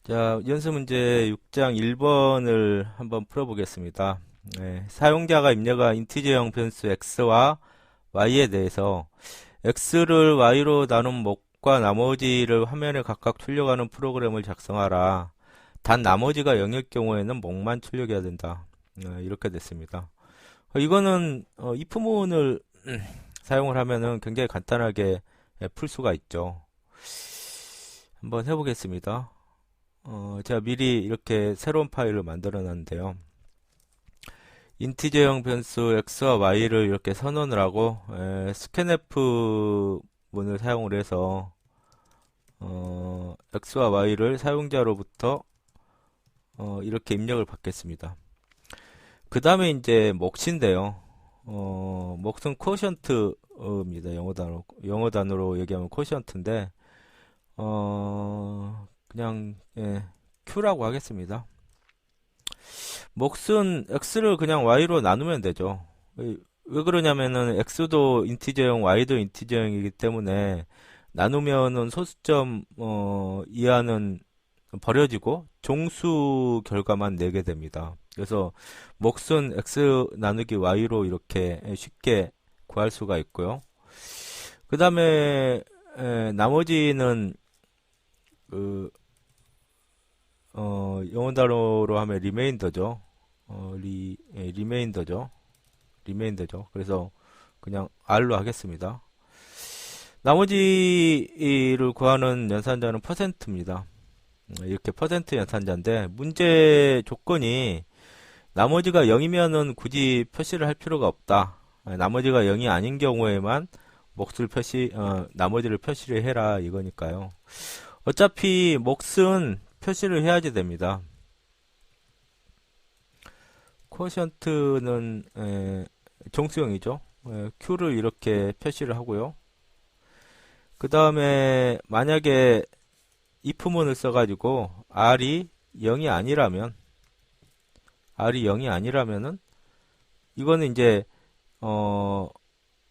자, 연습 문제 6장 1번을 한번 풀어보겠습니다. 사용자가 입력한 인티저형 변수 x와 y에 대해서 x를 y로 나눈 목과 나머지를 화면에 각각 출력하는 프로그램을 작성하라. 단 나머지가 0일 경우에는 목만 출력해야 된다. 이렇게 됐습니다. 이거는 if문을 사용을 하면은 굉장히 간단하게 풀 수가 있죠. 한번 해보겠습니다. 제가 미리 이렇게 새로운 파일을 만들어 놨는데요. 인티저형 변수 x와 y를 이렇게 선언을 하고 스캔f 문을 사용을 해서 x와 y를 사용자로부터 이렇게 입력을 받겠습니다. 그 다음에 이제 몫인데요. 몫은 quotient입니다. 영어 단어로 얘기하면 quotient인데 그냥 q라고 하겠습니다. 몫은 x를 그냥 y로 나누면 되죠. 왜 그러냐면은 x도 인티저형, y도 인티저형이기 때문에 나누면은 소수점 이하는 버려지고 종수 결과만 내게 됩니다. 그래서 몫은 x 나누기 y로 이렇게 쉽게 구할 수가 있고요. 그 다음에 나머지는 그 영어 단어로 하면 리메인더죠. 리메인더죠. 리메인더죠. 그래서 그냥 R로 하겠습니다. 나머지를 구하는 연산자는 퍼센트입니다. 이렇게 퍼센트 연산자인데 문제 조건이 나머지가 0이면은 굳이 표시를 할 필요가 없다. 나머지가 0이 아닌 경우에만 나머지를 표시를 해라 이거니까요. 어차피 몫은 표시를 해야지 됩니다. 쿼션트는 정수형이죠. Q를 이렇게 표시를 하고요. 그 다음에 만약에 if문을 써가지고 R이 0이 아니라면은 이거는 이제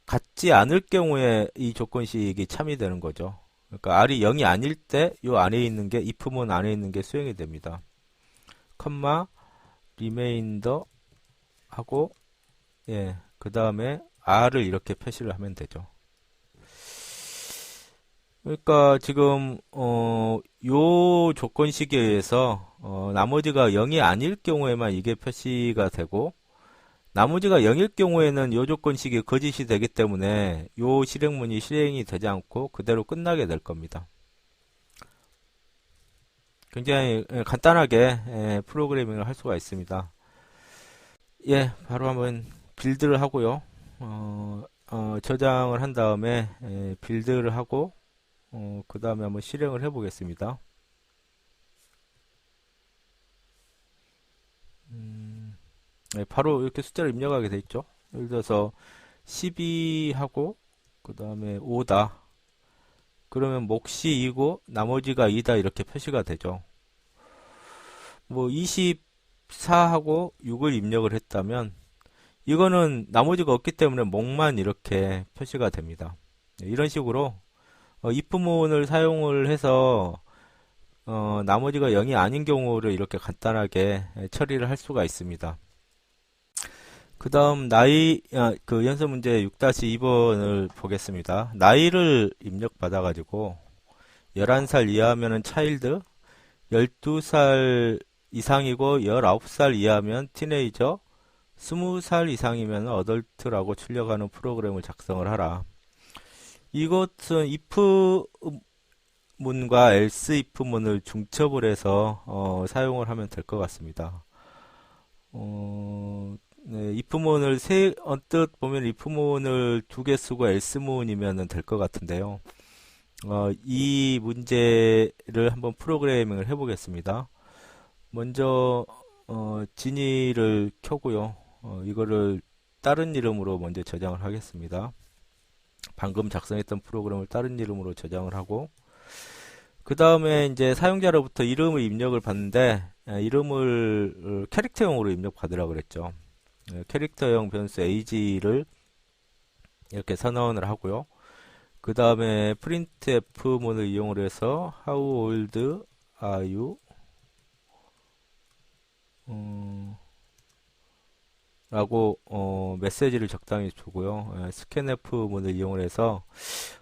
같지 않을 경우에 이 조건식이 참여되는 거죠. 그러니까 R이 0이 아닐 때 요 안에 있는 게 if문 안에 있는 게 수행이 됩니다. 컴마 리메인더 하고 그 다음에 R을 이렇게 표시를 하면 되죠. 그러니까 지금 요 조건식에 의해서 나머지가 0이 아닐 경우에만 이게 표시가 되고 나머지가 0일 경우에는 요 조건식이 거짓이 되기 때문에 요 실행문이 실행이 되지 않고 그대로 끝나게 될 겁니다. 굉장히 간단하게 프로그래밍을 할 수가 있습니다. 바로 한번 빌드를 하고요. 저장을 한 다음에 빌드를 하고 그 다음에 한번 실행을 해 보겠습니다. 바로 이렇게 숫자를 입력하게 돼 있죠. 예를 들어서 12하고 그 다음에 5다. 그러면 몫이 2고 나머지가 2다 이렇게 표시가 되죠. 뭐 24하고 6을 입력을 했다면 이거는 나머지가 없기 때문에 목만 이렇게 표시가 됩니다. 이런 식으로 if문을 사용을 해서 나머지가 0이 아닌 경우를 이렇게 간단하게 처리를 할 수가 있습니다. 그 다음 그 연습 문제 6-2번을 보겠습니다. 나이를 입력받아 가지고 11살 이하면은 차일드, 12살 이상이고 19살 이하면 티네이저, 20살 이상이면 어덜트라고 출력하는 프로그램을 작성을 하라. 이것은 if 문과 else if 문을 중첩을 해서 사용을 하면 될 것 같습니다. if문을 언뜻 보면 if문을 두 개 쓰고 else문이면 될 것 같은데요. 이 문제를 한번 프로그래밍을 해보겠습니다. 먼저 진이를 켜고요. 이거를 다른 이름으로 먼저 저장을 하겠습니다. 방금 작성했던 프로그램을 다른 이름으로 저장을 하고 그 다음에 이제 사용자로부터 이름을 입력을 받는데 이름을 캐릭터형으로 입력받으라 그랬죠. 캐릭터형 변수 age를 이렇게 선언을 하고요. 그 다음에 printf 문을 이용을 해서 how old are you 라고 메시지를 적당히 주고요. 스캔F 문을 이용해서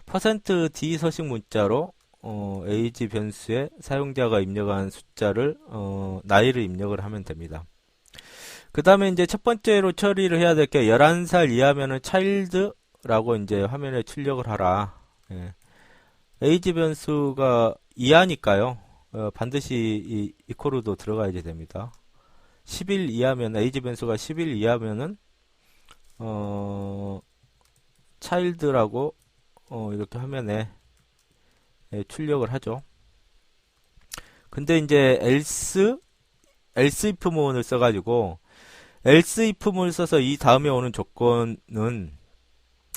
%d 서식 문자로 age 변수에 사용자가 입력한 숫자를 나이를 입력을 하면 됩니다. 그 다음에 이제 첫 번째로 처리를 해야 될 게 11살 이하면은 child라고 이제 화면에 출력을 하라. 예. age 변수가 이하니까요. 반드시 이 이퀄로도 들어가야지 됩니다. 10일 이하면 age 변수가 10일 이하면은 child라고 이렇게 화면에 출력을 하죠. 근데 이제 else if문을 써가지고 else if문을 써서 이 다음에 오는 조건은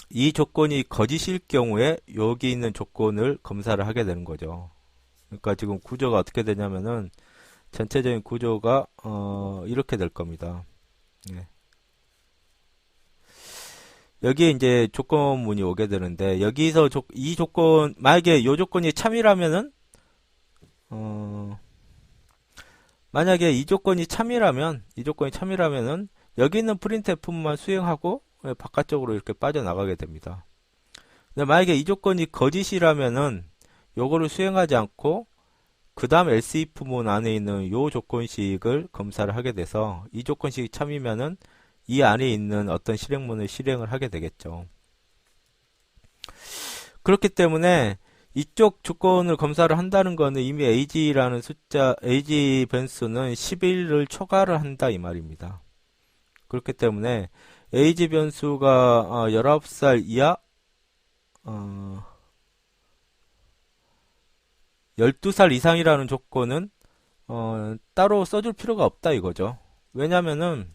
이 조건이 거짓일 경우에 여기 있는 조건을 검사를 하게 되는 거죠. 그러니까 지금 구조가 어떻게 되냐면은 전체적인 구조가 이렇게 될 겁니다. 예. 여기에 이제 조건문이 오게 되는데 여기서 이 조건 만약에 이 조건이 참이라면은 만약에 이 조건이 참이라면은 여기 있는 printf만 수행하고 바깥쪽으로 이렇게 빠져나가게 됩니다. 근데 만약에 이 조건이 거짓이라면은 요거를 수행하지 않고 그 다음 else if문 안에 있는 요 조건식을 검사를 하게 돼서 이 조건식이 참이면은 이 안에 있는 어떤 실행문을 실행을 하게 되겠죠. 그렇기 때문에 이쪽 조건을 검사를 한다는 거는 이미 age라는 숫자, age 변수는 11을 초과를 한다 이 말입니다. 그렇기 때문에 age 변수가 19살 이하 12살 이상이라는 조건은 따로 써줄 필요가 없다 이거죠. 왜냐면은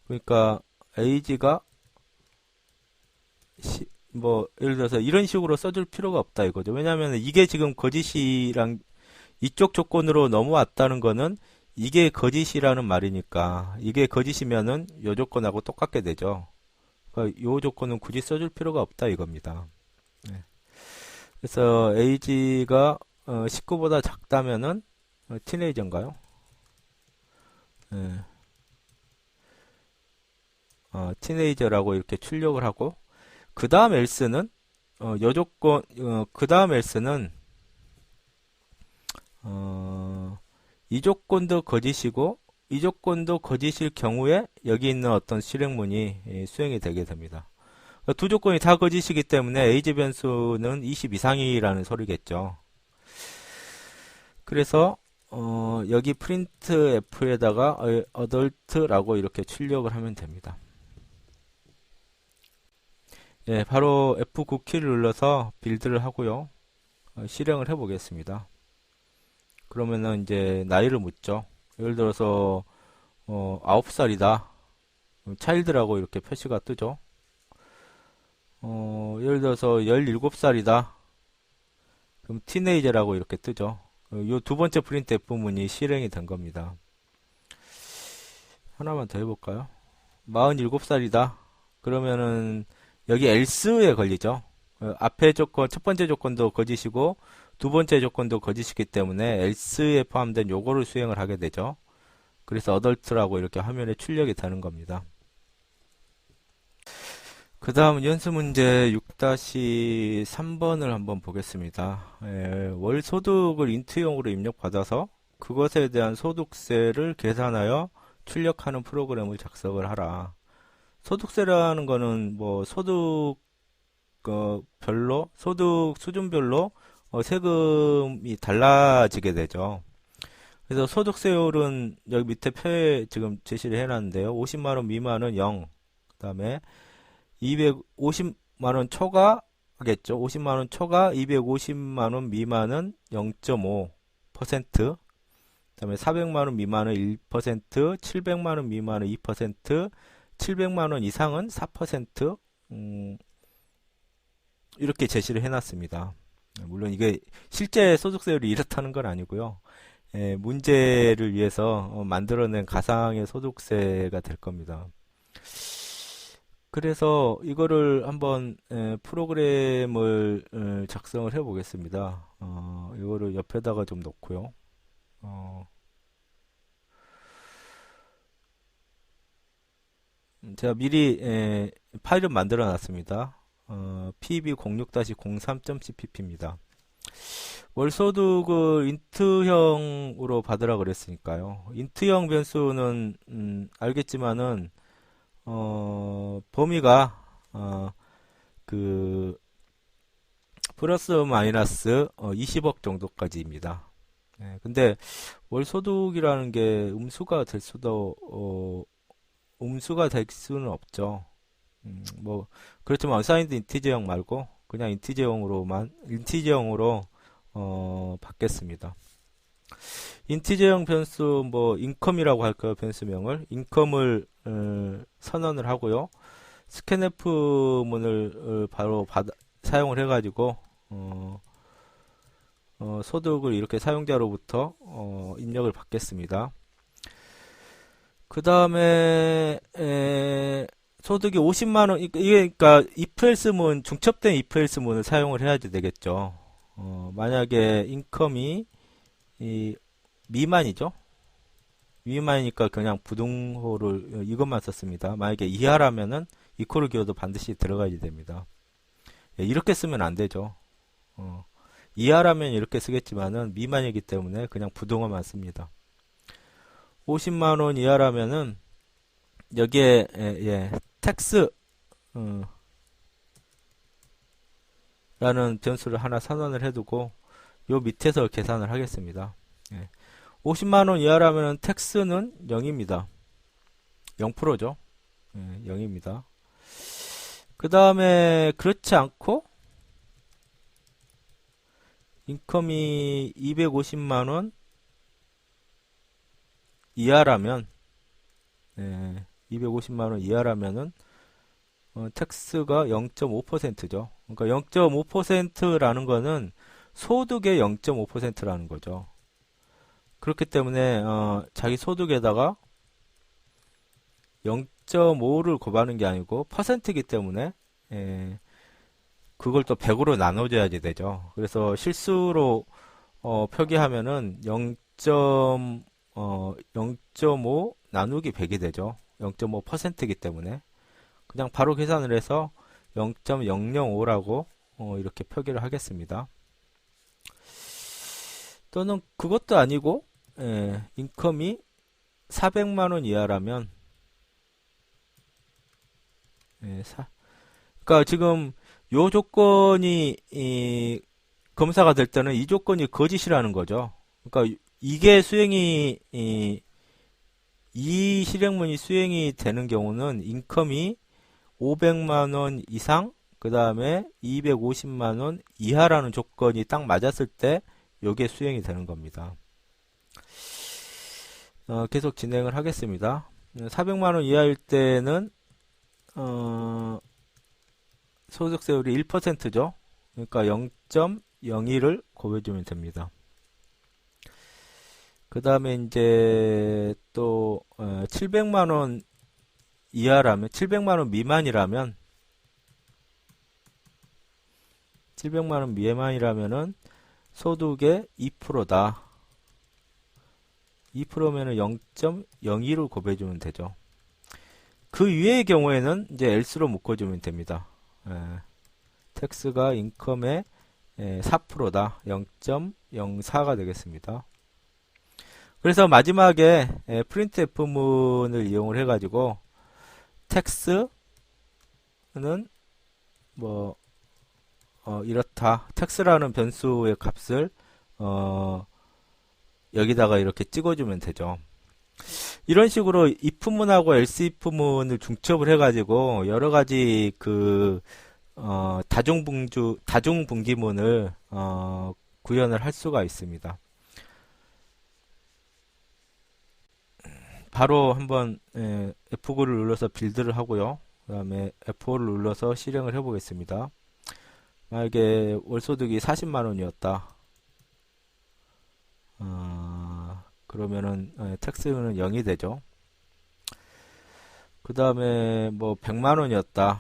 그러니까 age가 뭐 예를 들어서 이런 식으로 써줄 필요가 없다 이거죠. 왜냐하면 이게 지금 거짓이랑 이쪽 조건으로 넘어왔다는 거는 이게 거짓이라는 말이니까 이게 거짓이면은 요 조건하고 똑같게 되죠. 그러니까 요 조건은 굳이 써줄 필요가 없다 이겁니다. 네. 그래서 age가 19보다 작다면은 티네이저인가요? 네. 티네이저라고 이렇게 출력을 하고 그 다음 else는 여조건 그 다음 else는 이 조건도 거짓이고 이 조건도 거짓일 경우에 여기 있는 어떤 실행문이 수행이 되게 됩니다. 두 조건이 다 거짓이기 때문에 age 변수는 20 이상이라는 소리겠죠. 그래서 여기 printf에다가 adult라고 이렇게 출력을 하면 됩니다. 예, 바로 F9키를 눌러서 빌드를 하고요. 실행을 해 보겠습니다. 그러면은 이제 나이를 묻죠. 예를 들어서 9살이다. 차일드라고 이렇게 표시가 뜨죠. 예를 들어서 17살이다. 그럼 티네이저라고 이렇게 뜨죠. 이 두 번째 printf 문이 실행이 된 겁니다. 하나만 더 해볼까요? 47살이다. 그러면은 여기 else에 걸리죠. 앞에 조건, 첫 번째 조건도 거짓이고 두 번째 조건도 거짓이기 때문에 else에 포함된 요거를 수행을 하게 되죠. 그래서 adult라고 이렇게 화면에 출력이 되는 겁니다. 그 다음 연습 문제 6-3번을 한번 보겠습니다. 월 소득을 인트용으로 입력받아서 그것에 대한 소득세를 계산하여 출력하는 프로그램을 작성을 하라. 소득세라는 거는 뭐 소득 별로 소득 수준별로 세금이 달라지게 되죠. 그래서 소득세율은 여기 밑에 표에 지금 제시를 해놨는데요. 50만 원 미만은 0, 그다음에 250만 원 초과겠죠. 50만 원 초과 250만 원 미만은 0.5%, 그다음에 400만 원 미만은 1%, 700만 원 미만은 2%, 700만 원 이상은 4%, 이렇게 제시를 해놨습니다. 물론 이게 실제 소득세율이 이렇다는 건 아니고요. 문제를 위해서 만들어낸 가상의 소득세가 될 겁니다. 그래서 이거를 한번 프로그램을 작성을 해 보겠습니다. 이거를 옆에다가 좀 놓고요. 제가 미리 파일을 만들어 놨습니다. pb06-03.cpp입니다. 월소득을 인트형으로 받으라 그랬으니까요. 인트형 변수는 알겠지만은 범위가 그 플러스 마이너스 20억 정도까지입니다. 근데 월소득이라는 게 음수가 될 수는 없죠. 뭐 그렇지만 어사인드 인티저형 말고 그냥 인티저형으로 받겠습니다. 인티저형 변수 뭐 인컴이라고 할까요? 변수명을 인컴을 선언을 하고요. 스캔프문을 바로 사용을 해가지고 소득을 이렇게 사용자로부터 입력을 받겠습니다. 그 다음에 소득이 50만원 이게 그러니까 if else 문 중첩된 if else 문을 사용을 해야 되겠죠. 만약에 인컴이 미만이죠. 미만이니까 그냥 부등호를 이것만 썼습니다. 만약에 이하라면은 이퀄을 기호도 반드시 들어가야 됩니다. 이렇게 쓰면 안 되죠. 이하라면 이렇게 쓰겠지만은 미만이기 때문에 그냥 부등호만 씁니다. 50만원 이하라면은 여기에 텍스 라는 변수를 하나 선언을 해두고 요 밑에서 계산을 하겠습니다. 50만원 이하라면은 텍스는 0입니다. 0%죠. 0입니다. 그 다음에 그렇지 않고 인컴이 250만원 이하라면 250만원 이하라면은 텍스가 0.5%죠. 그러니까 0.5%라는 거는 소득의 0.5%라는 거죠. 그렇기 때문에 자기 소득에다가 0.5를 곱하는 게 아니고 퍼센트이기 때문에 그걸 또 100으로 나눠줘야지 되죠. 그래서 실수로 표기하면은 0.5 나누기 100이 되죠. 0.5%이기 때문에 그냥 바로 계산을 해서 0.005라고 이렇게 표기를 하겠습니다. 또는 그것도 아니고 인컴이 400만원 이하라면 그러니까 지금 요 조건이 검사가 될 때는 이 조건이 거짓이라는 거죠. 그러니까 이게 이 실행문이 수행이 되는 경우는 인컴이 500만원 이상 그 다음에 250만원 이하라는 조건이 딱 맞았을 때 요게 수행이 되는 겁니다. 계속 진행을 하겠습니다. 400만원 이하일 때는 소득세율이 1%죠. 그러니까 0.01을 곱해주면 됩니다. 그 다음에 이제 또 700만원 이하라면 700만원 미만이라면 700만원 미만이라면은 소득의 2%다. 2%면은 0.02를 곱해주면 되죠. 그 위의 경우에는 이제 else로 묶어주면 됩니다. 텍스가 인컴의 4%다. 0.04가 되겠습니다. 그래서 마지막에 printf문을 이용을 해가지고 텍스는 뭐 이렇다. 텍스라는 변수의 값을 여기다가 이렇게 찍어주면 되죠. 이런 식으로 if문하고 else if문을 중첩을 해가지고 여러 가지 그 다중분기문을 구현을 할 수가 있습니다. 바로 한번 F9를 눌러서 빌드를 하고요. 그 다음에 F5를 눌러서 실행을 해보겠습니다. 만약에 월소득이 40만원이었다. 그러면은 텍스는 0이 되죠. 그 다음에 뭐 100만원이었다.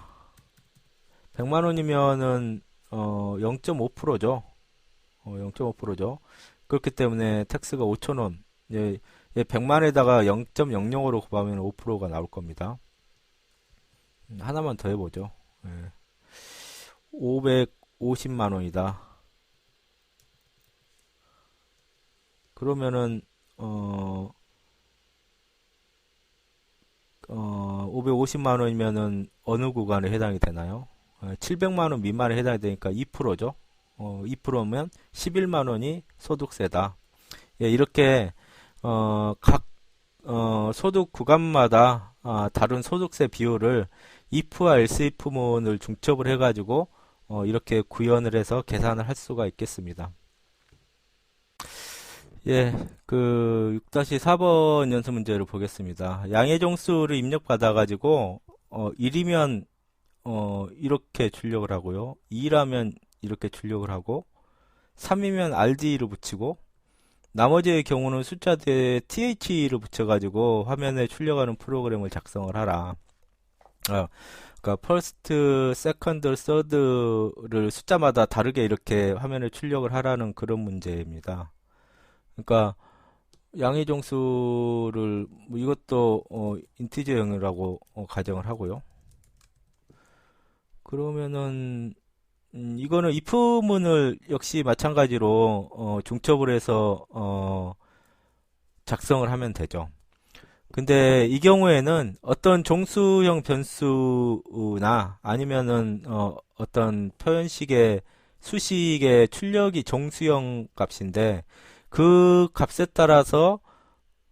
100만원이면은 0.5%죠. 0.5%죠. 그렇기 때문에 텍스가 5,000원. 100만에다가 0.00으로 곱하면 5%가 나올 겁니다. 하나만 더 해보죠. 550만 원이다. 그러면은 550만 원이면은 어느 구간에 해당이 되나요? 700만 원 미만에 해당이 되니까 2%죠. 2%면 11만 원이 소득세다. 예, 이렇게 각 소득 구간마다 다른 소득세 비율을 if와 else if문을 중첩을 해가지고 이렇게 구현을 해서 계산을 할 수가 있겠습니다. 예, 그 6-4번 연습 문제를 보겠습니다. 양의 종수를 입력받아가지고 1이면 이렇게 출력을 하고요. 2라면 이렇게 출력을 하고 3이면 RD를 붙이고 나머지의 경우는 숫자 뒤에 TH를 붙여가지고 화면에 출력하는 프로그램을 작성을 하라. 그러니까 first, second, third를 숫자마다 다르게 이렇게 화면에 출력을 하라는 그런 문제입니다. 그러니까 양의 종수를 이것도 인티저형이라고 가정을 하고요. 그러면은 이거는 if문을 역시 마찬가지로 중첩을 해서 작성을 하면 되죠. 근데 이 경우에는 어떤 종수형 변수나 아니면은 어떤 표현식의 수식의 출력이 종수형 값인데 그 값에 따라서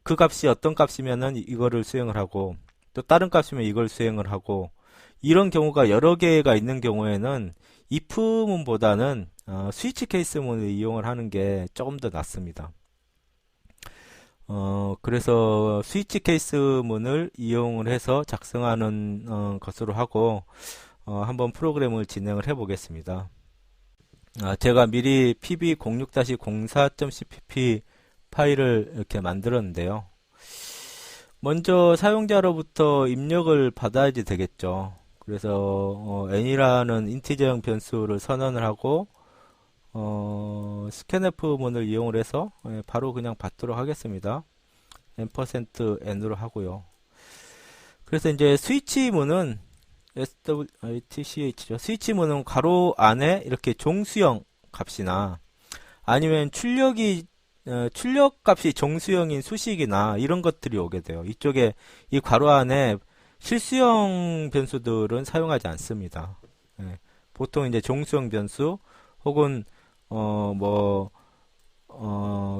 그 값이 어떤 값이면은 이거를 수행을 하고 또 다른 값이면 이걸 수행을 하고 이런 경우가 여러 개가 있는 경우에는 if문보다는 스위치 케이스문을 이용을 하는 게 조금 더 낫습니다. 그래서 스위치 케이스문을 이용을 해서 작성하는 것으로 하고 한번 프로그램을 진행을 해 보겠습니다. 제가 미리 pb06-04.cpp 파일을 이렇게 만들었는데요. 먼저 사용자로부터 입력을 받아야지 되겠죠. 그래서 n이라는 인티저형 변수를 선언을 하고 scanf문을 이용을 해서 바로 그냥 받도록 하겠습니다. %n으로 하고요. 그래서 이제 스위치문은 switch죠. 스위치문은 괄호 안에 이렇게 종수형 값이나 아니면 출력 값이 종수형인 수식이나 이런 것들이 오게 돼요. 이쪽에 이 괄호 안에 실수형 변수들은 사용하지 않습니다. 보통 이제 종수형 변수 혹은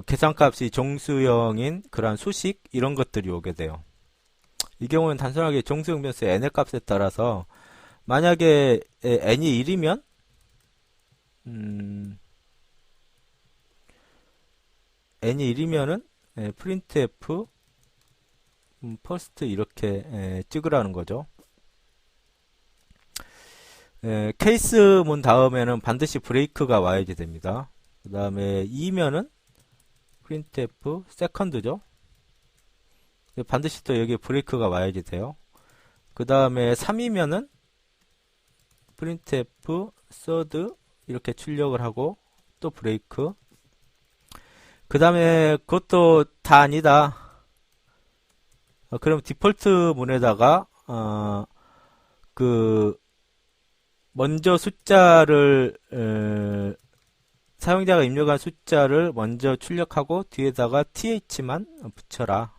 계산값이 종수형인 그러한 수식 이런 것들이 오게 돼요. 이 경우는 단순하게 종수형 변수의 n의 값에 따라서 만약에 n이 1이면 n이 1이면은 printf first 이렇게 찍으라는 거죠. 케이스문 다음에는 반드시 브레이크가 와야지 됩니다. 그 다음에 2면은 printf second죠. 반드시 또 여기 브레이크가 와야지 돼요. 그 다음에 3이면은 printf third 이렇게 출력을 하고 또 브레이크. 그 다음에 그것도 다 아니다. 그럼 디폴트 문에다가 먼저 숫자를 사용자가 입력한 숫자를 먼저 출력하고 뒤에다가 th만 붙여라.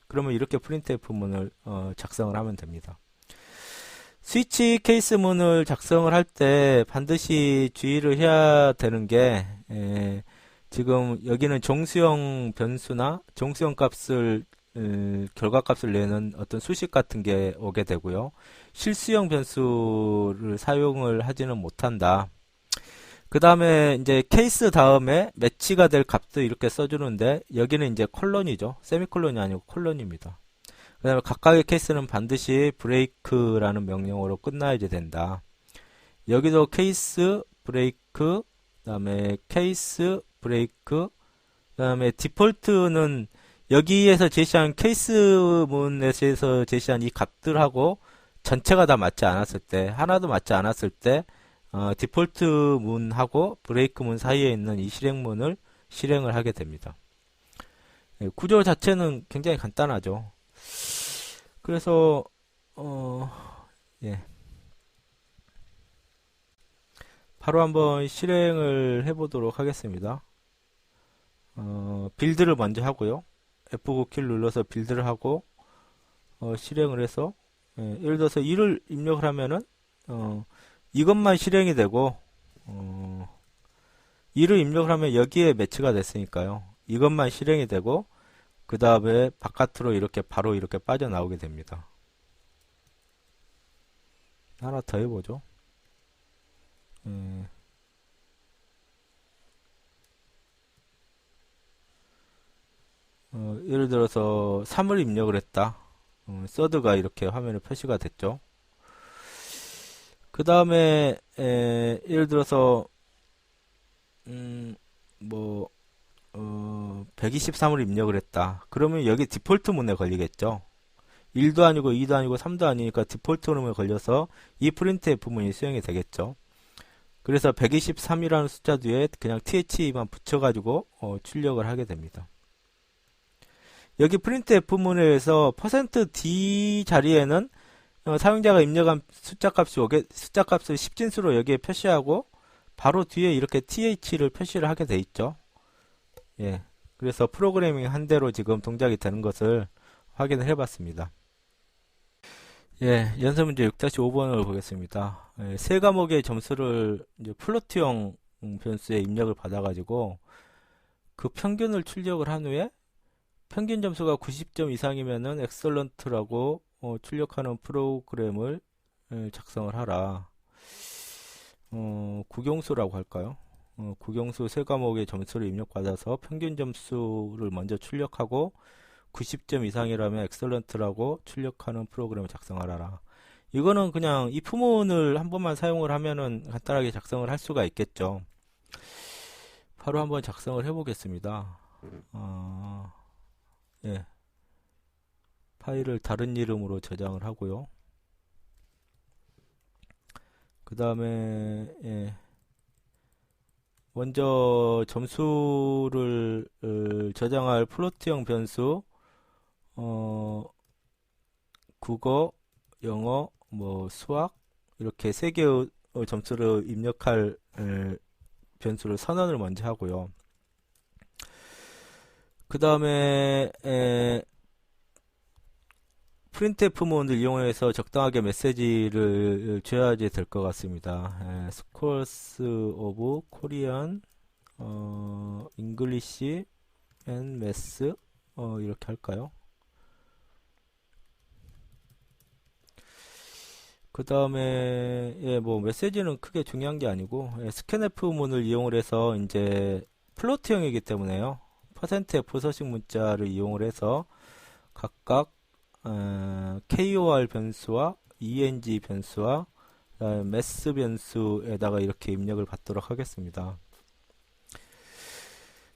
그러면 이렇게 printf 문을 작성을 하면 됩니다. 스위치 케이스 문을 작성을 할 때 반드시 주의를 해야 되는 게 지금 여기는 종수형 변수나 종수형 값을 결과값을 내는 어떤 수식 같은 게 오게 되고요. 실수형 변수를 사용을 하지는 못한다. 그 다음에 이제 케이스 다음에 매치가 될 값도 이렇게 써주는데 여기는 이제 콜론이죠. 세미콜론이 아니고 콜론입니다. 그 다음에 각각의 케이스는 반드시 브레이크라는 명령어로 끝나야지 된다. 여기도 케이스 브레이크, 그 다음에 케이스 브레이크, 그 다음에 디폴트는 여기에서 제시한 케이스문에서 제시한 이 값들하고 전체가 다 맞지 않았을 때, 하나도 맞지 않았을 때 디폴트 문하고 브레이크 문 사이에 있는 이 실행문을 실행을 하게 됩니다. 구조 자체는 굉장히 간단하죠. 그래서 어, 예. 바로 한번 실행을 해보도록 하겠습니다. 빌드를 먼저 하고요. F9키를 눌러서 빌드를 하고, 실행을 해서, 예를 들어서 2를 입력을 하면은, 이것만 실행이 되고, 2를 입력을 하면 여기에 매치가 됐으니까요. 이것만 실행이 되고, 그 다음에 바깥으로 이렇게 바로 이렇게 빠져나오게 됩니다. 하나 더 해보죠. 예를 들어서 3을 입력을 했다. 서드가 이렇게 화면에 표시가 됐죠. 그 다음에 예를 들어서 뭐 123을 입력을 했다. 그러면 여기 디폴트 문에 걸리겠죠. 1도 아니고 2도 아니고 3도 아니니까 디폴트 문에 걸려서 이 프린트F 문이 수행이 되겠죠. 그래서 123이라는 숫자 뒤에 그냥 TH만 붙여가지고 출력을 하게 됩니다. 여기 printf 문에서 %d 자리에는 사용자가 입력한 숫자 값이 숫자 값을 10진수로 여기에 표시하고 바로 뒤에 이렇게 th를 표시를 하게 돼 있죠. 예. 그래서 프로그래밍 한 대로 지금 동작이 되는 것을 확인을 해 봤습니다. 예, 연습 문제 6-5번을 보겠습니다. 예, 세 과목의 점수를 이제 플로트형 변수에 입력을 받아가지고 그 평균을 출력을 한 후에 평균 점수가 90점 이상이면은 엑설런트라고 출력하는 프로그램을 작성을 하라. 국영수라고 할까요? 국영수 세 과목의 점수를 입력받아서 평균 점수를 먼저 출력하고 90점 이상이라면 엑설런트라고 출력하는 프로그램을 작성하라. 이거는 그냥 if 문을 한 번만 사용을 하면은 간단하게 작성을 할 수가 있겠죠. 바로 한번 작성을 해보겠습니다. 예. 파일을 다른 이름으로 저장을 하고요. 그 다음에 예. 먼저 점수를 저장할 플로트형 변수 국어, 영어, 뭐 수학 이렇게 세 개의 점수를 입력할 변수를 선언을 먼저 하고요. 그 다음에 printf 문을 이용해서 적당하게 메시지를 줘야지 될 것 같습니다. Scores of Korean, English and Math 이렇게 할까요? 그 다음에 뭐 메시지는 크게 중요한 게 아니고 scanf 문을 이용을 해서 이제 플로트형이기 때문에요. %f 서식 문자를 이용을 해서 각각 KOR 변수와 ENG 변수와 매스 변수에다가 이렇게 입력을 받도록 하겠습니다.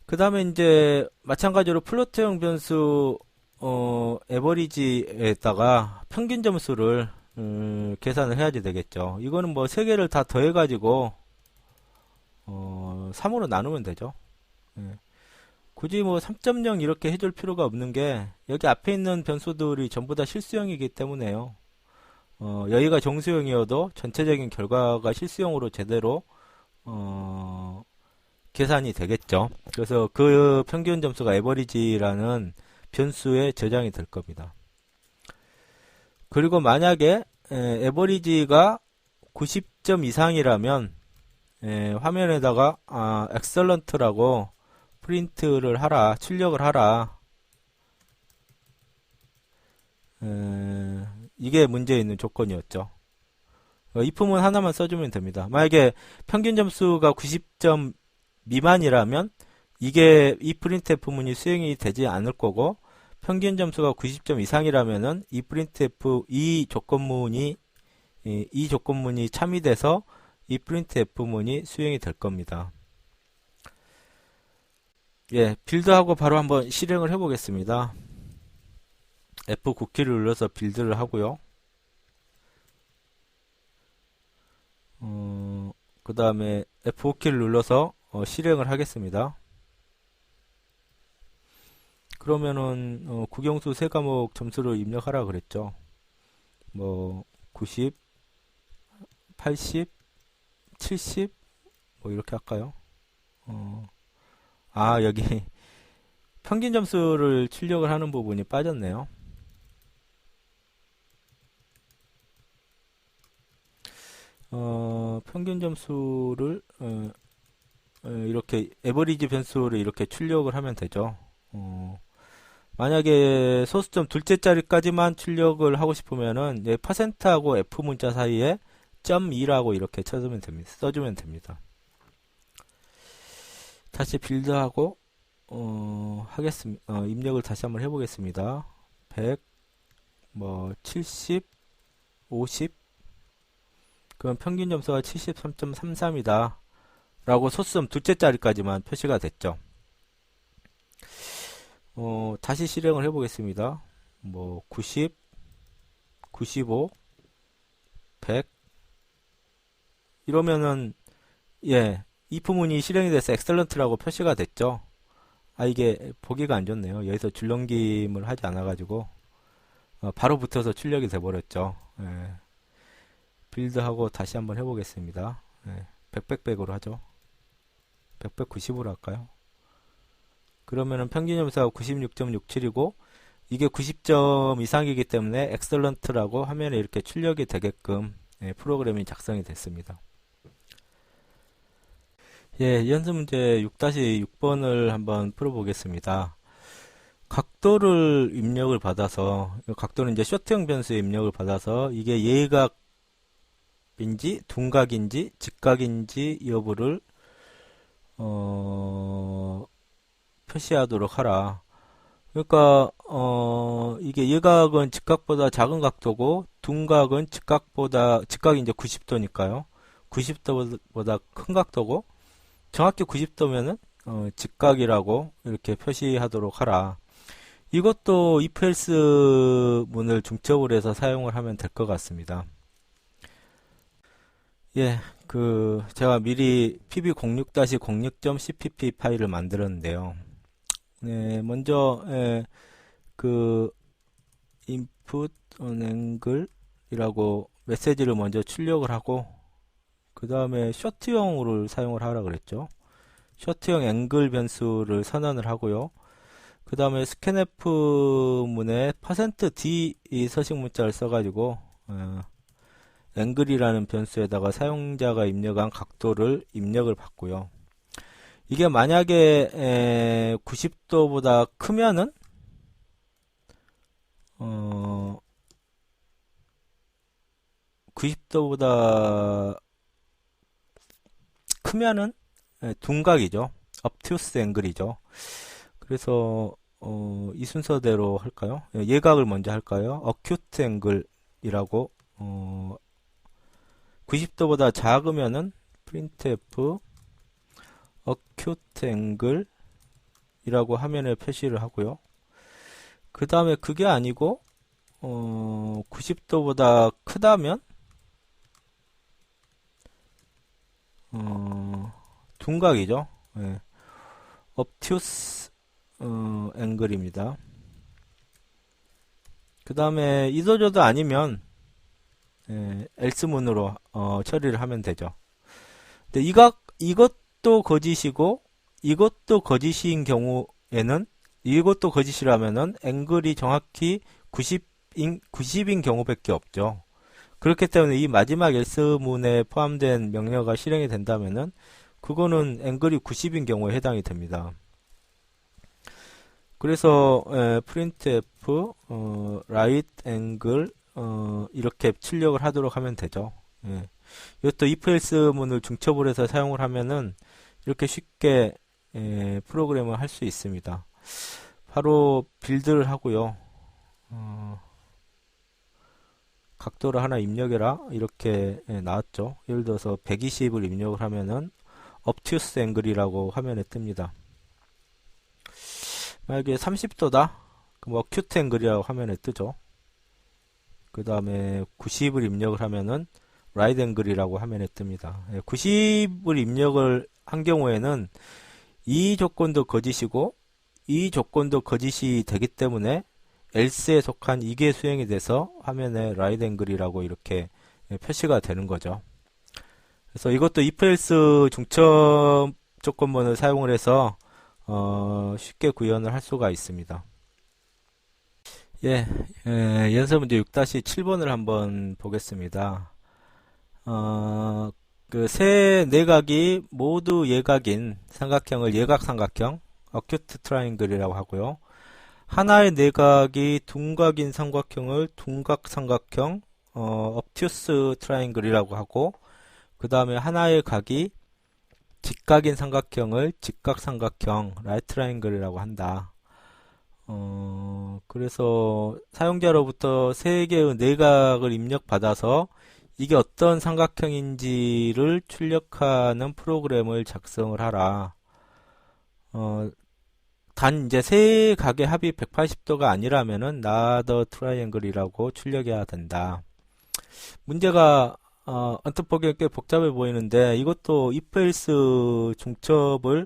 그 다음에 이제 마찬가지로 플로트형 변수 에버리지에다가 평균 점수를 계산을 해야지 되겠죠. 이거는 뭐 세 개를 다 더해가지고 3으로 나누면 되죠. 굳이 뭐 3.0 이렇게 해줄 필요가 없는 게 여기 앞에 있는 변수들이 전부 다 실수형이기 때문에요. 여기가 정수형이어도 전체적인 결과가 실수형으로 제대로 계산이 되겠죠. 그래서 그 평균 점수가 에버리지라는 변수에 저장이 될 겁니다. 그리고 만약에 에버리지가 90점 이상이라면 화면에다가 엑설런트라고 프린트를 하라, 출력을 하라. 이게 문제 있는 조건이었죠. if문 하나만 써주면 됩니다. 만약에 평균 점수가 90점 미만이라면 이게 이 printf 문이 수행이 되지 않을 거고 평균 점수가 90점 이상이라면은 이 printf 이 조건문이 참이돼서 이 printf 문이 수행이 될 겁니다. 예, 빌드하고 바로 한번 실행을 해보겠습니다. F9키를 눌러서 빌드를 하고요. 그 다음에 F5키를 눌러서 실행을 하겠습니다. 그러면은 국영수 세 과목 점수를 입력하라 그랬죠. 뭐 90, 80, 70 뭐 이렇게 할까요? 여기 평균 점수를 출력을 하는 부분이 빠졌네요. 평균 점수를 이렇게 에버리지 변수를 이렇게 출력을 하면 되죠. 만약에 소수점 둘째 자리까지만 출력을 하고 싶으면은 %하고 F 문자 사이에 .2라고 이렇게 써주면 됩니다. 다시 빌드하고 입력을 다시 한번 해보겠습니다. 100, 70, 50. 그럼 평균 점수가 73.33이다. 라고 소수점 둘째 자리까지만 표시가 됐죠. 다시 실행을 해보겠습니다. 90, 95, 100 이러면은 이 부분이 실행이 돼서 엑셀런트라고 표시가 됐죠. 이게 보기가 안 좋네요. 여기서 줄넘김을 하지 않아가지고 바로 붙어서 출력이 돼버렸죠. 빌드하고 다시 한번 해보겠습니다. 100으로 하죠. 190으로 할까요? 그러면은 평균 점수가 96.67이고 이게 90점 이상이기 때문에 엑셀런트라고 화면에 이렇게 출력이 되게끔 프로그램이 작성이 됐습니다. 연습 문제 6-6번을 한번 풀어보겠습니다. 각도를 입력을 받아서, 각도는 이제 쇼트형 변수의 입력을 받아서 이게 예각인지 둔각인지 직각인지 여부를 표시하도록 하라. 그러니까 이게 예각은 직각보다 작은 각도고 둔각은 직각이 이제 90도니까요. 90도보다 큰 각도고 정확히 90도면은 직각이라고 이렇게 표시하도록 하라. 이것도 if else 문을 중첩을 해서 사용을 하면 될 것 같습니다. 제가 미리 pb06-06.cpp 파일을 만들었는데요. 먼저 input on angle이라고 메시지를 먼저 출력을 하고 그 다음에 쇼트형으로 사용을 하라 그랬죠. 쇼트형 앵글 변수를 선언을 하고요. 그 다음에 scanf 문에 %d 서식 문자를 써가지고 앵글이라는 변수에다가 사용자가 입력한 각도를 입력을 받고요. 이게 만약에 90도보다 크면은 90도보다 크면은 둔각이죠. obtuse 앵글이죠. 그래서 이 순서대로 할까요? 예각을 먼저 할까요? acute 앵글이라고 90도보다 작으면은 printf acute angle 이라고 화면에 표시를 하고요. 그 다음에 그게 아니고 90도보다 크다면 둔각이죠. obtuse angle입니다. 그 다음에 이도저도 아니면 else문으로 처리를 하면 되죠. 근데 이것도 거짓이고 이것도 거짓인 경우에는 이것도 거짓이라면은 앵글이 정확히 90인 경우밖에 없죠. 그렇기 때문에 이 마지막 else문에 포함된 명령어가 실행이 된다면은 그거는 앵글이 90인 경우에 해당이 됩니다. 그래서 printf right angle 이렇게 출력을 하도록 하면 되죠. 이것도 if else 문을 중첩을 해서 사용을 하면은 이렇게 쉽게 프로그램을 할 수 있습니다. 바로 빌드를 하고요. 각도를 하나 입력해라 이렇게 나왔죠. 예를 들어서 120을 입력을 하면은 obtuse angle이라고 화면에 뜹니다. 만약에 30도다 그럼 acute angle이라고 화면에 뜨죠. 그 다음에 90을 입력을 하면은 right angle이라고 화면에 뜹니다. 90을 입력을 한 경우에는 이 조건도 거짓이고 이 조건도 거짓이 되기 때문에 else에 속한 이게 수행이 돼서 화면에 right angle이라고 이렇게 표시가 되는 거죠. 그래서 이것도 if else 중첩 조건문을 사용을 해서 쉽게 구현을 할 수가 있습니다. 예, 연습 문제 6-7번을 한번 보겠습니다. 그 세 내각이 모두 예각인 삼각형을 예각삼각형, acute triangle이라고 하고요. 하나의 내각이 둔각인 삼각형을 둔각삼각형, obtuse triangle이라고 하고, 그 다음에 하나의 각이 직각인 삼각형을 직각삼각형, right triangle이라고 한다. 그래서 사용자로부터 세 개의 내각을 입력받아서 이게 어떤 삼각형인지를 출력하는 프로그램을 작성을 하라. 단 이제 세 각의 합이 180도가 아니라면은 not triangle이라고 출력해야 된다. 문제가 언뜻 보기에 꽤 복잡해 보이는데 이것도 if else 중첩을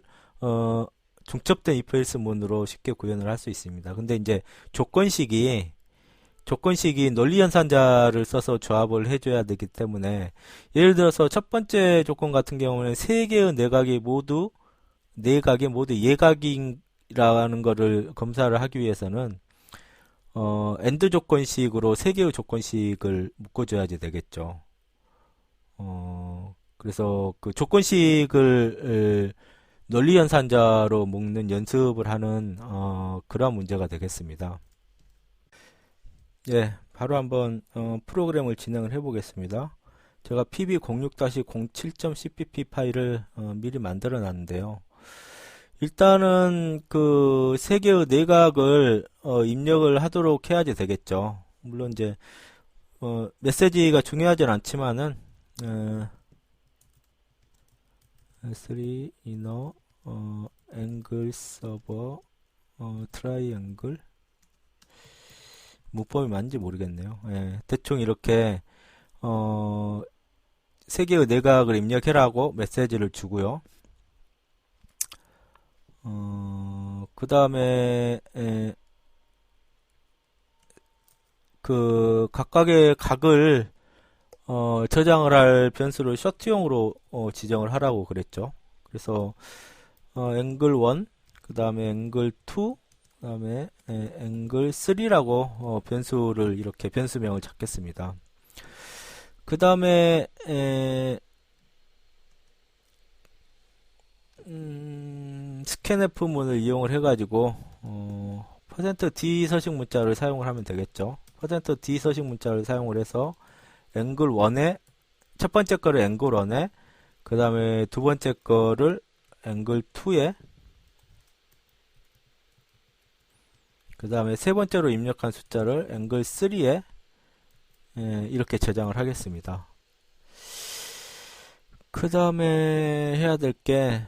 중첩된 if else 문으로 쉽게 구현을 할 수 있습니다. 근데 이제 조건식이 논리연산자를 써서 조합을 해줘야 되기 때문에 예를 들어서 첫 번째 조건 같은 경우는 세 개의 내각이 모두 예각이라는 거를 검사를 하기 위해서는 AND 조건식으로 세 개의 조건식을 묶어줘야지 되겠죠. 그래서 그 조건식을 논리연산자로 묶는 연습을 하는 그런 문제가 되겠습니다. 예, 바로 한번 프로그램을 진행을 해 보겠습니다. 제가 pb06-07.cpp 파일을 미리 만들어 놨는데요. 일단은 그 세 개의 내각을 입력을 하도록 해야지 되겠죠. 물론 이제 메시지가 중요하진 않지만은 3 inner angle server triangle 문법이 맞는지 모르겠네요. 예, 대충 이렇게 세 개의 내각을 입력해라고 메시지를 주고요. 그 다음에 그 각각의 각을 저장을 할 변수를 셔트용으로 지정을 하라고 그랬죠. 그래서 angle 1, 그 다음에 angle 2, 그 다음에 angle 3라고 변수를 이렇게 변수명을 잡겠습니다. 그 다음에 scanf문을 이용을 해가지고 %d 서식 문자를 사용을 하면 되겠죠. %d 서식 문자를 사용을 해서 angle 1에 첫 번째 거를 angle 1에 그 다음에 두 번째 거를 angle 2에 그 다음에 세 번째로 입력한 숫자를 angle 3에 이렇게 저장을 하겠습니다. 그 다음에 해야 될 게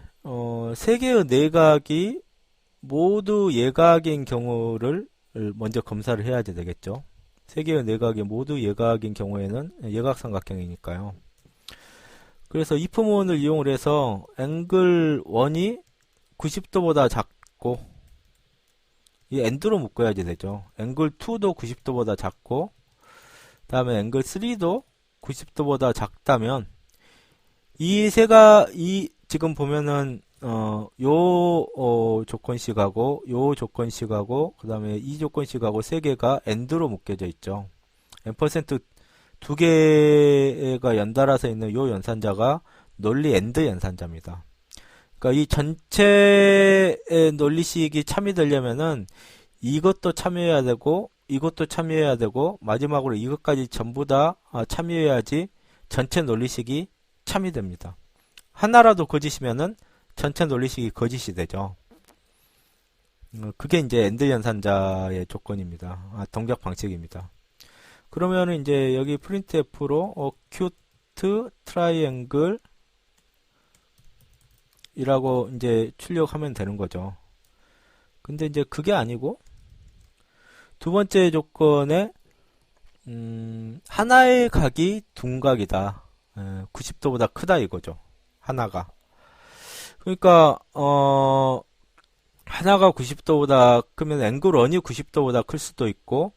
세 개의 내각이 모두 예각인 경우를 먼저 검사를 해야 되겠죠. 세 개의 내각이 모두 예각인 경우에는 예각삼각형이니까요. 그래서 if문을 이용을 해서 angle 1이 90도보다 작고 이 AND로 묶어야지 되죠. angle 2도 90도보다 작고 다음에 angle 3도 90도보다 작다면 지금 보면은 조건식하고 요 조건식하고 그 다음에 이 조건식하고 세 개가 AND로 묶여져 있죠. %두 개가 연달아서 있는 요 연산자가 논리 AND 연산자입니다. 그러니까 이 전체의 논리식이 참여되려면은 이것도 참여해야 되고 이것도 참여해야 되고 마지막으로 이것까지 전부 다 참여해야지 전체 논리식이 참여됩니다. 하나라도 거짓이면은 전체 논리식이 거짓이 되죠. 그게 이제 AND 연산자의 조건입니다. 동작 방식입니다. 그러면은 이제 여기 printf로 acute triangle 이라고 이제 출력하면 되는 거죠. 근데 이제 그게 아니고 두 번째 조건에 하나의 각이 둔각이다. 90도보다 크다 이거죠. 하나가. 그러니까 하나가 90도보다 크면 앵글 1이 90도보다 클 수도 있고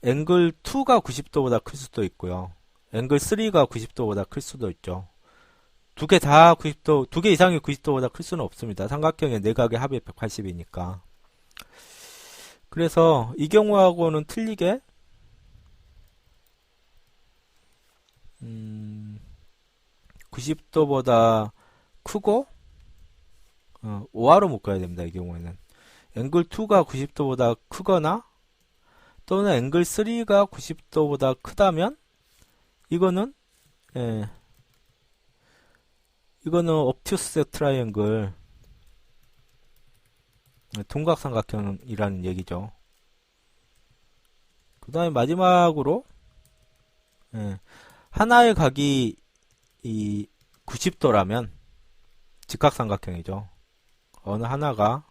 앵글 2가 90도보다 클 수도 있고요. 앵글 3가 90도보다 클 수도 있죠. 두 개 다 90도, 두 개 이상이 90도보다 클 수는 없습니다. 삼각형의 내각의 합이 180이니까. 그래서 이 경우하고는 틀리게 90도보다 크고 5하로 묶어야 됩니다. 이 경우에는 앵글 2가 90도보다 크거나 또는 앵글 3가 90도보다 크다면 이거는 이거는 obtuse 트라이앵글 둔각삼각형이라는 얘기죠. 그 다음에 마지막으로 하나의 각이 이 90도라면 직각삼각형이죠. 어느 하나가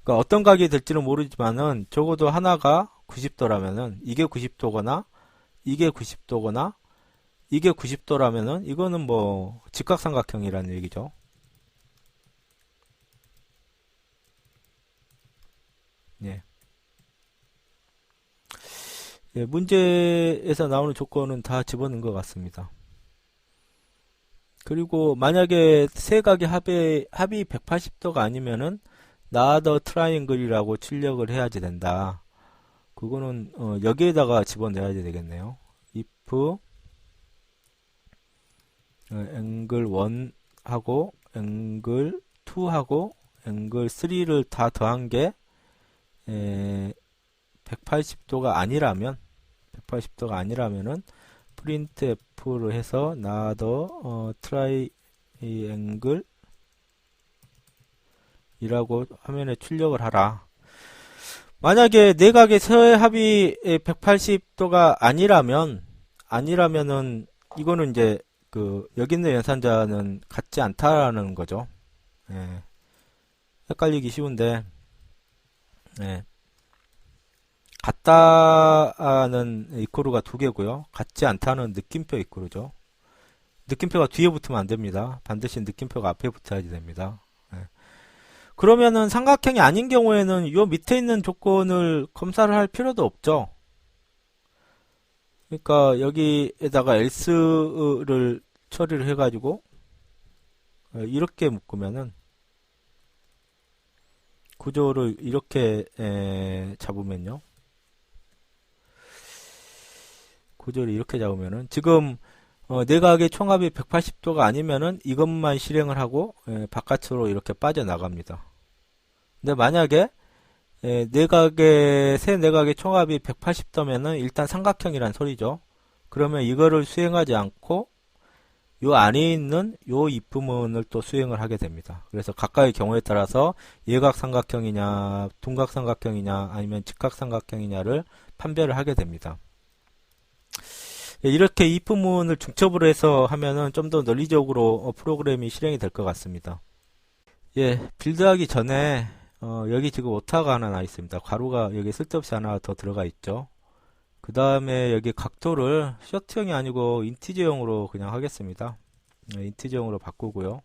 그러니까 어떤 각이 될지는 모르지만은 적어도 하나가 90도라면은 이게 90도거나 이게 90도거나 이게 90도라면은 이거는 뭐 직각삼각형이라는 얘기죠. 예. 예, 문제에서 나오는 조건은 다 집어넣은 것 같습니다. 그리고 만약에 세 각의 합이 180도가 아니면은 나더 트라이앵글이라고 출력을 해야지 된다. 그거는 여기에다가 집어넣어야 되겠네요. if 앵글 1하고 앵글 2하고 앵글 3를 다 더한 게 180도가 아니라면 180도가 아니라면은 printf를 해서 나더 트라이앵글 이라고 화면에 출력을 하라. 만약에 내각의 서의 합이 180도가 아니라면은 이거는 이제 여기 있는 연산자는 같지 않다라는 거죠. 예. 헷갈리기 쉬운데 같다는 이코르가 두 개고요. 같지 않다는 느낌표 이코르죠. 느낌표가 뒤에 붙으면 안 됩니다. 반드시 느낌표가 앞에 붙어야지 됩니다. 그러면은 삼각형이 아닌 경우에는 이 밑에 있는 조건을 검사를 할 필요도 없죠. 그러니까 여기에다가 else를 처리를 해가지고 이렇게 묶으면은 구조를 이렇게 잡으면요. 구조를 이렇게 잡으면은 지금 내각의 총합이 180도가 아니면은 이것만 실행을 하고 바깥으로 이렇게 빠져나갑니다. 근데 만약에 새 내각의 총합이 180도면은 일단 삼각형이란 소리죠. 그러면 이거를 수행하지 않고 요 안에 있는 요 입부문을 또 수행을 하게 됩니다. 그래서 각각의 경우에 따라서 예각삼각형이냐 둔각삼각형이냐 아니면 직각삼각형이냐를 판별을 하게 됩니다. 이렇게 입부문을 중첩으로 해서 하면은 좀 더 논리적으로 프로그램이 실행이 될 것 같습니다. 예, 빌드하기 전에 여기 지금 오타가 하나 나 있습니다. 괄호가 여기 쓸데없이 하나 더 들어가 있죠. 그 다음에 여기 각도를 셔트형이 아니고 인티저형으로 그냥 하겠습니다. 인티저형으로 바꾸고요.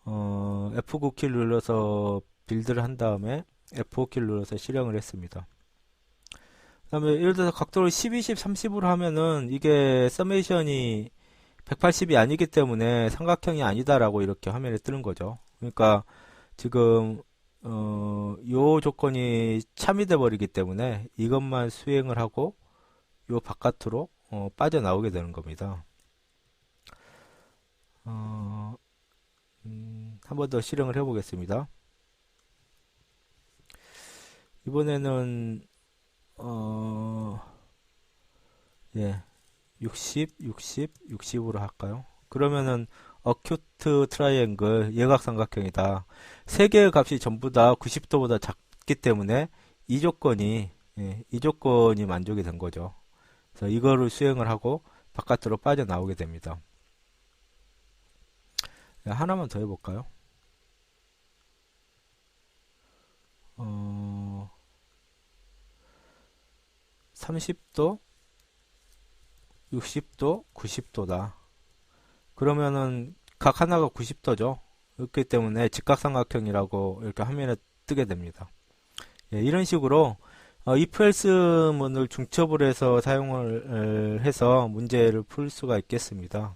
F9키를 눌러서 빌드를 한 다음에 F5키를 눌러서 실행을 했습니다. 그 다음에 예를 들어서 각도를 10, 20, 30으로 하면은 이게 서메이션이 180이 아니기 때문에 삼각형이 아니다라고 이렇게 화면에 뜨는 거죠. 그러니까 지금 요 조건이 참이돼 버리기 때문에 이것만 수행을 하고 요 바깥으로 빠져나오게 되는 겁니다. 한 번 더 실행을 해 보겠습니다. 이번에는 예, 60, 60, 60으로 할까요? 그러면은 어큐트 트라이앵글 예각삼각형이다. 세 개의 값이 전부 다 90도보다 작기 때문에 이 조건이 만족이 된 거죠. 그래서 이거를 수행을 하고 바깥으로 빠져나오게 됩니다. 하나만 더 해볼까요? 30도, 60도, 90도다. 그러면은 각 하나가 90도죠. 그렇기 때문에 직각삼각형이라고 이렇게 화면에 뜨게 됩니다. 예, 이런 식으로 if else 문을 중첩을 해서 사용을 해서 문제를 풀 수가 있겠습니다.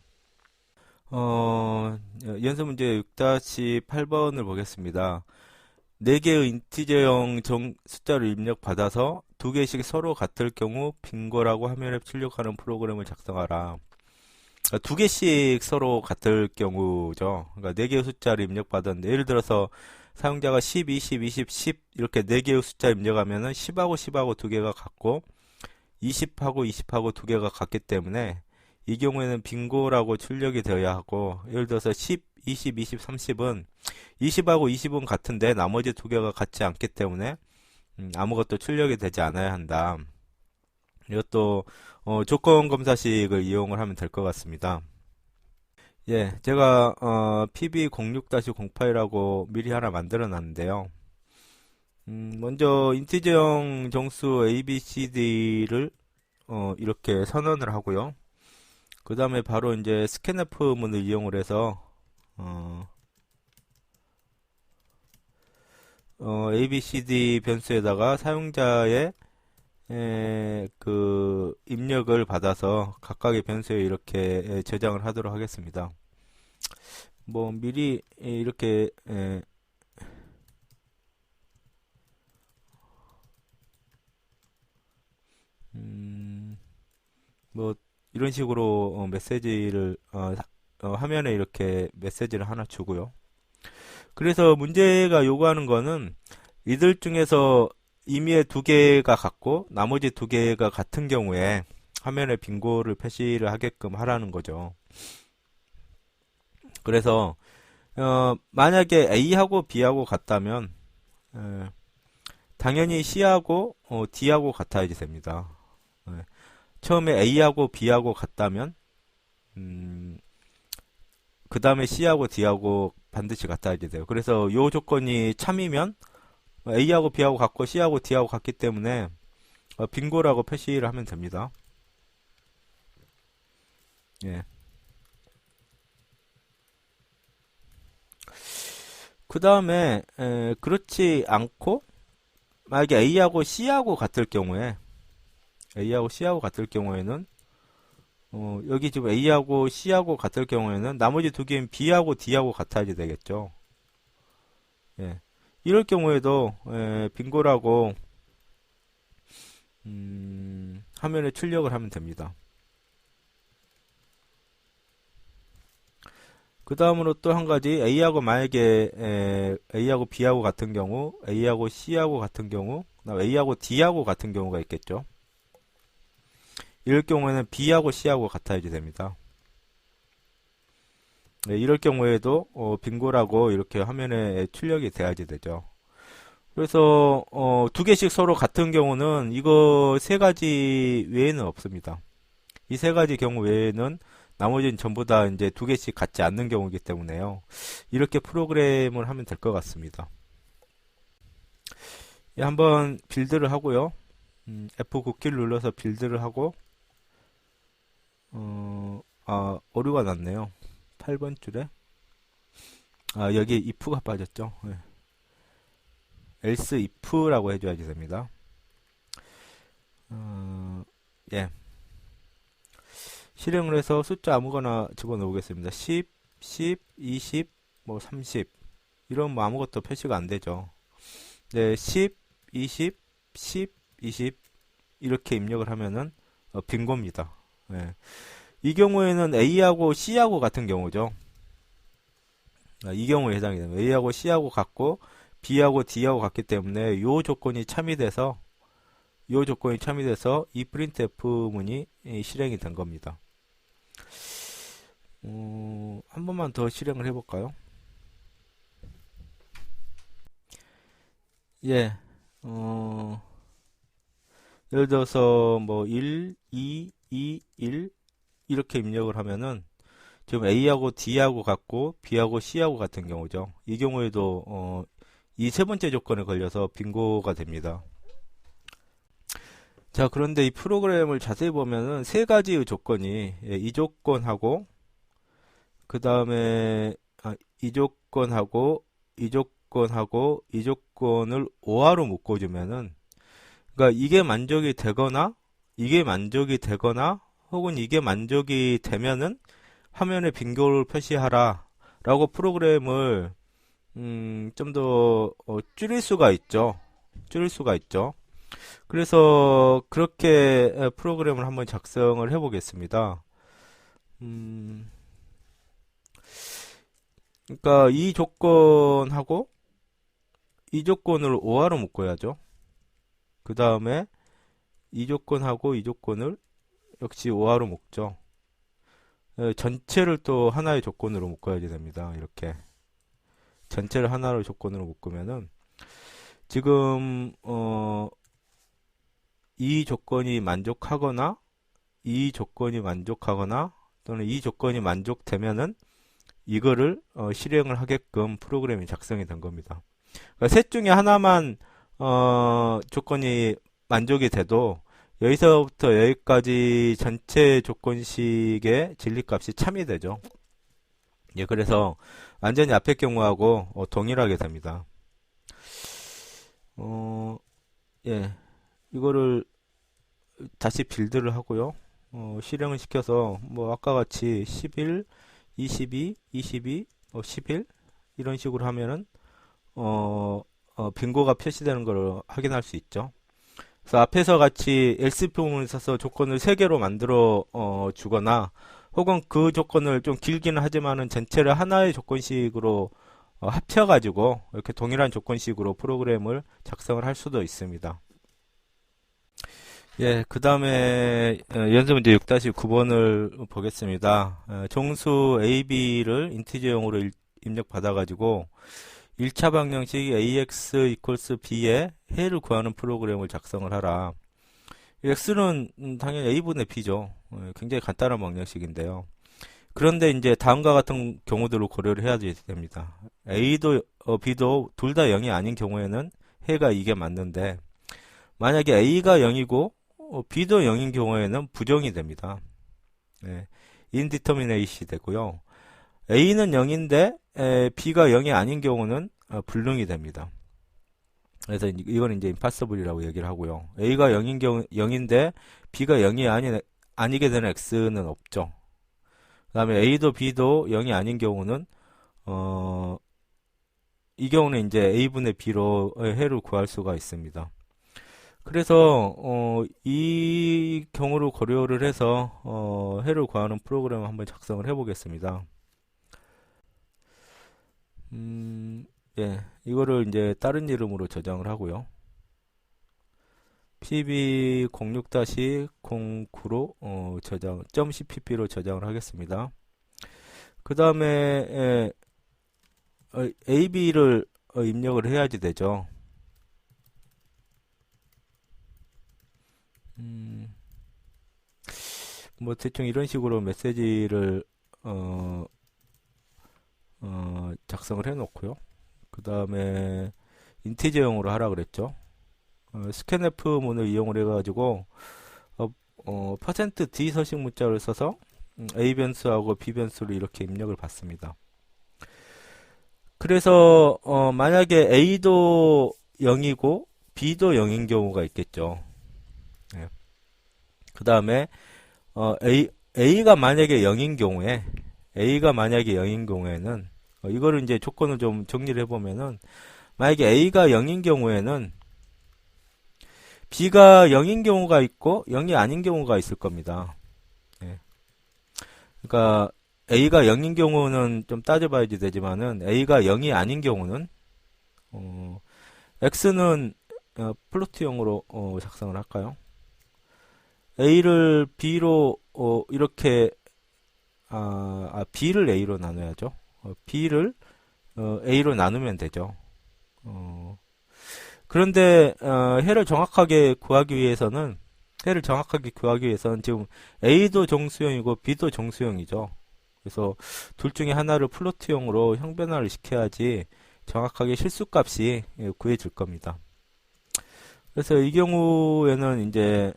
연습 문제 6-8번을 보겠습니다. 4개의 인티저형 숫자를 입력받아서 2개씩 서로 같을 경우 빙고라고 화면에 출력하는 프로그램을 작성하라. 2개씩 서로 같을 경우죠. 그러니까 4개의 숫자를 입력받았는데, 예를 들어서 사용자가 10, 20, 20, 10 이렇게 4개의 숫자 입력하면은 10하고 10하고 2개가 같고 20하고 20하고 2개가 같기 때문에 이 경우에는 빙고라고 출력이 되어야 하고, 예를 들어서 10, 20, 20, 30은 20하고 20은 같은데 나머지 2개가 같지 않기 때문에 아무것도 출력이 되지 않아야 한다. 이것도 조건 검사식을 이용을 하면 될 것 같습니다. 예, 제가 pb06-08이라고 미리 하나 만들어 놨는데요. 먼저 인티저형 정수 ABCD를 이렇게 선언을 하고요. 그 다음에 바로 이제 scanf 문을 이용을 해서 ABCD 변수에다가 사용자의 그 입력을 받아서 각각의 변수에 이렇게 저장을 하도록 하겠습니다. 뭐 미리 이렇게 뭐 이런 식으로 메시지를 화면에 이렇게 메시지를 하나 주고요. 그래서 문제가 요구하는 거는 이들 중에서 임의의 2개가 같고 나머지 2개가 같은 경우에 화면에 빙고를 표시를 하게끔 하라는 거죠. 그래서 만약에 A하고 B하고 같다면 당연히 C하고 D하고 같아야지 됩니다. 처음에 A하고 B하고 같다면 그 다음에 C하고 D하고 반드시 같아야지 돼요. 그래서 이 조건이 참이면 A하고 B하고 같고 C하고 D하고 같기 때문에 빙고라고 표시를 하면 됩니다. 예. 그 다음에 그렇지 않고 만약에 A하고 C하고 같을 경우에 는 여기 지금 A하고 C하고 같을 경우에는 나머지 2개는 B하고 D하고 같아야지 되겠죠. 예. 이럴 경우에도 빙고라고 화면에 출력을 하면 됩니다. 그 다음으로 또 한 가지 A하고 만약에 A하고 B하고 같은 경우, A하고 C하고 같은 경우, A하고 D하고 같은 경우가 있겠죠. 이럴 경우에는 B하고 C하고 같아야지 됩니다. 네, 이럴 경우에도 빙고라고 이렇게 화면에 출력이 돼야지 되죠. 그래서 2개씩 서로 같은 경우는 이거 3가지 외에는 없습니다. 이 3가지 경우 외에는 나머지는 전부 다 이제 2개씩 같지 않는 경우이기 때문에요. 이렇게 프로그램을 하면 될 것 같습니다. 예, 한번 빌드를 하고요. F9키를 눌러서 빌드를 하고 오류가 났네요. 8번 줄에 여기 if가 빠졌죠. 네. else if라고 해줘야지 됩니다. 예. 실행을 해서 숫자 아무거나 집어넣겠습니다. 10, 10, 20, 뭐 30 이런 뭐 아무것도 표시가 안 되죠. 네, 10, 20, 10, 20 이렇게 입력을 하면은 빙고입니다. 네. 이 경우에는 A하고 C하고 같은 경우죠. 이 경우에 해당이 됩니다. A하고 C하고 같고 B하고 D하고 같기 때문에 이 조건이 참이돼서 이 printf 문이 실행이 된 겁니다. 한 번만 더 실행을 해볼까요? 예, 예를 들어서 뭐 1, 2, 2, 1 이렇게 입력을 하면은 지금 A하고 D하고 같고 B하고 C하고 같은 경우죠. 이 경우에도 이 3번째 조건에 걸려서 빙고가 됩니다. 자, 그런데 이 프로그램을 자세히 보면은 3가지의 조건이 이 조건하고 그 다음에 이 조건하고 이 조건하고 이 조건을 OR로 묶어주면은, 그러니까 이게 만족이 되거나 이게 만족이 되거나 혹은 이게 만족이 되면은 화면에 빈도를 표시하라 라고 프로그램을 좀 더 줄일 수가 있죠. 줄일 수가 있죠. 그래서 그렇게 프로그램을 한번 작성을 해 보겠습니다. 그러니까 이 조건하고 이 조건을 OR로 묶어야죠. 그 다음에 이 조건하고 이 조건을 역시 OR로 묶죠. 전체를 또 하나의 조건으로 묶어야 됩니다. 이렇게 전체를 하나의 조건으로 묶으면은 지금 이 조건이 만족하거나 이 조건이 만족하거나 또는 이 조건이 만족되면은 이거를 실행을 하게끔 프로그램이 작성이 된 겁니다. 그러니까 셋 중에 하나만 조건이 만족이 돼도 여기서부터 여기까지 전체 조건식의 진리값이 참이 되죠. 예, 그래서 완전히 앞의 경우하고 동일하게 됩니다. 예, 이거를 다시 빌드를 하고요. 실행을 시켜서 뭐 아까 같이 11, 22, 22, 11 이런 식으로 하면은 빈도가 표시되는 걸 확인할 수 있죠. 그래서 앞에서 같이 else 부분을 써서 조건을 3개로 만들어 주거나 혹은 그 조건을 좀 길기는 하지만은 전체를 하나의 조건식으로 합쳐가지고 이렇게 동일한 조건식으로 프로그램을 작성을 할 수도 있습니다. 예, 그 다음에 연습 문제 6-9번을 보겠습니다. 정수 AB를 인티저용으로 입력받아가지고 1차 방정식 AX equals B에 해를 구하는 프로그램을 작성을 하라. X는 당연히 A분의 B죠. 굉장히 간단한 방정식인데요. 그런데 이제 다음과 같은 경우들을 고려를 해야 됩니다. A도 B도 둘 다 0이 아닌 경우에는 해가 이게 맞는데 만약에 A가 0이고 B도 0인 경우에는 부정이 됩니다. 네, indeterminate이 되고요. A는 0인데 B가 0이 아닌 경우는 불능이 됩니다. 그래서 이건 이제 impossible이라고 얘기를 하고요. A가 0인데 B가 0이 아니게 되는 X는 없죠. 그 다음에 A도 B도 0이 아닌 경우는 이 경우는 이제 A분의 B로 해를 구할 수가 있습니다. 그래서 이 경우를 고려를 해서 해를 구하는 프로그램을 한번 작성을 해 보겠습니다. 예, 이거를 이제 다른 이름으로 저장을 하고요. pb06-09로 저장, .cpp로 저장을 하겠습니다. 그 다음에 ab를 입력을 해야지 되죠. 뭐 대충 이런 식으로 메시지를 작성을 해 놓고요. 그 다음에 인티저용으로 하라 그랬죠. 스캔F 문을 이용을 해가지고 %d 서식 문자를 써서 A 변수하고 B 변수를 이렇게 입력을 받습니다. 그래서 만약에 A도 0이고 B도 0인 경우가 있겠죠. 네. 그 다음에 A가 만약에 0인 경우에는 이거를 이제 조건을 좀 정리를 해보면은 만약에 A가 0인 경우에는 B가 0인 경우가 있고 0이 아닌 경우가 있을 겁니다. 네. 그러니까 A가 0인 경우는 좀 따져봐야지 되지만은 A가 0이 아닌 경우는 X는 플로트형으로 작성을 할까요? A를 B로 이렇게 B를 A로 나눠야죠. B를 A로 나누면 되죠. 그런데 해를 정확하게 구하기 위해서는 지금 A도 정수형이고 B도 정수형이죠. 그래서 둘 중에 하나를 플로트형으로 형변화를 시켜야지 정확하게 실수값이 구해질 겁니다. 그래서 이 경우에는 이제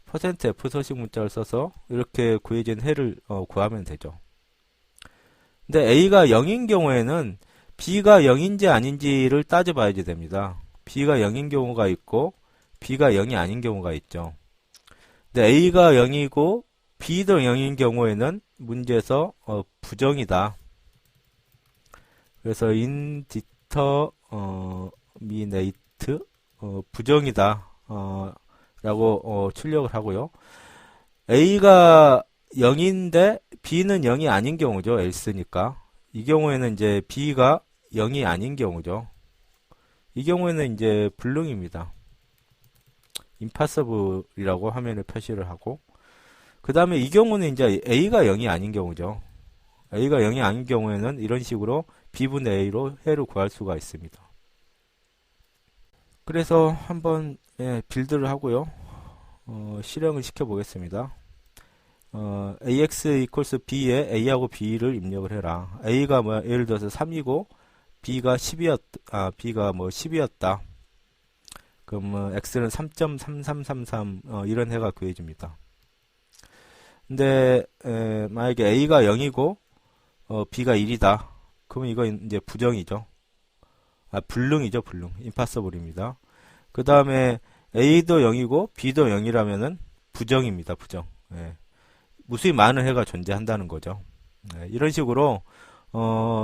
%F 서식 문자를 써서 이렇게 구해진 해를 구하면 되죠. 근데 A가 0인 경우에는 b가 0인지 아닌지를 따져봐야지 됩니다. b가 0인 경우가 있고 b가 0이 아닌 경우가 있죠. 근데 a가 0이고 b도 0인 경우에는 문제에서 부정이다. 그래서 indeterminate 부정이다 라고 출력을 하고요. a가 0인데 b는 0이 아닌 경우죠. else니까. 이 경우에는 이제 b가 0이 아닌 경우죠. 이 경우에는 이제 불능입니다. impossible이라고 화면에 표시를 하고, 그 다음에 이 경우는 이제 a가 0이 아닌 경우죠. a가 0이 아닌 경우에는 이런 식으로 b분의 a로 해를 구할 수가 있습니다. 그래서 한번 빌드를 하고요. 실행을 시켜 보겠습니다. ax equals b에 a하고 b를 입력을 해라. a가 뭐 예를 들어서 3이고 b가 10이었다. 그럼 x는 3.3333 이런 해가 구해집니다. 근데 만약에 a가 0이고 b가 1이다. 그러면 이건 이제 부정이죠. 불능이죠, 불능. impossible입니다. 그 다음에 a도 0이고 b도 0이라면은 부정입니다, 부정. 무수히 많은 해가 존재한다는 거죠. 이런 식으로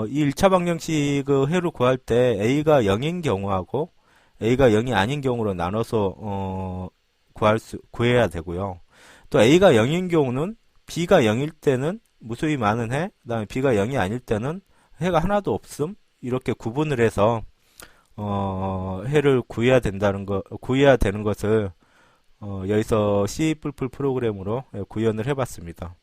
이 1차 방정식의 해를 구할 때 a가 0인 경우하고 a가 0이 아닌 경우로 나눠서 구해야 되고요. 또 a가 0인 경우는 b가 0일 때는 무수히 많은 해, 그 다음에 b가 0이 아닐 때는 해가 하나도 없음, 이렇게 구분을 해서 해를 구해야 되는 것을 여기서 C++ 프로그램으로 구현을 해봤습니다.